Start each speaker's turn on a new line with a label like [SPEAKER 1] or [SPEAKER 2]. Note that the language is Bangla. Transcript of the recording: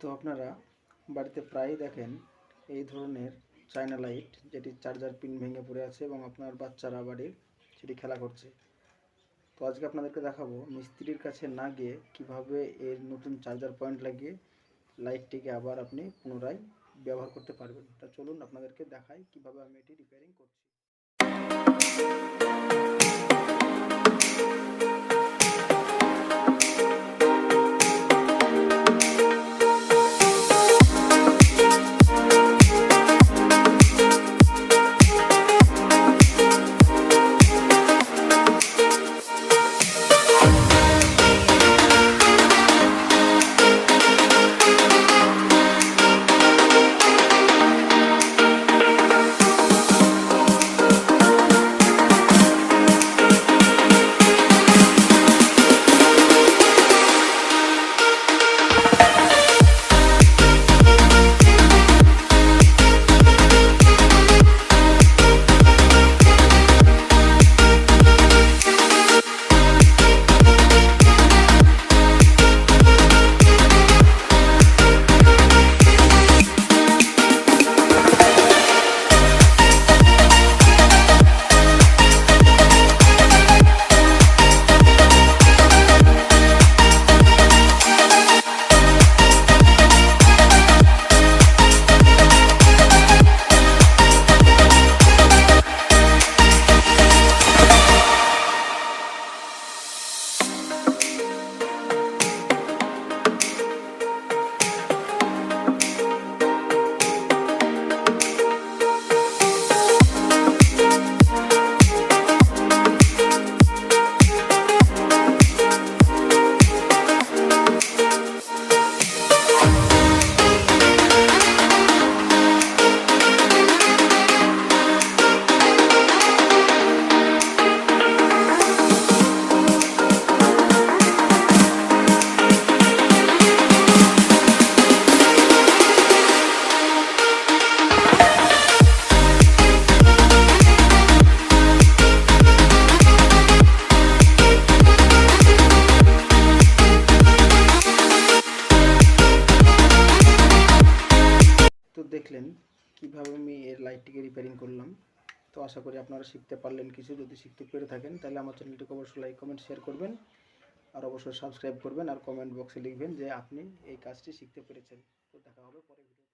[SPEAKER 1] তো আপনারা বাড়িতে প্রায়ই দেখেন এই ধরনের চায়না লাইট, যেটি চার্জার পিন ভেঙে পড়ে আছে এবং আপনার বাচ্চারা বাড়ির সেটি খেলা করছে। তো আজকে আপনাদেরকে দেখাবো মিস্ত্রির কাছে না গিয়ে কিভাবে এর নতুন চার্জার পয়েন্ট লাগিয়ে লাইটটিকে আবার আপনি পুনরায় ব্যবহার করতে পারবেন। তা চলুন আপনাদেরকে দেখাই কিভাবে আমি এটি রিপেয়ারিং করছি। তো দেখলেন কিভাবে আমি এর লাইটটিকে রিপেয়ারিং করলাম। তো আশা করি আপনারা শিখতে পারলেন কিছু। যদি শিখতে পেরে থাকেন তাহলে আমার চ্যানেলটিকে অবশ্যই লাইক, কমেন্ট, শেয়ার করবেন আর অবশ্যই সাবস্ক্রাইব করবেন আর কমেন্ট বক্সে লিখবেন যে আপনি এই কাজটি শিখতে পেরেছেন। তো দেখা হবে পরে ভিডিও।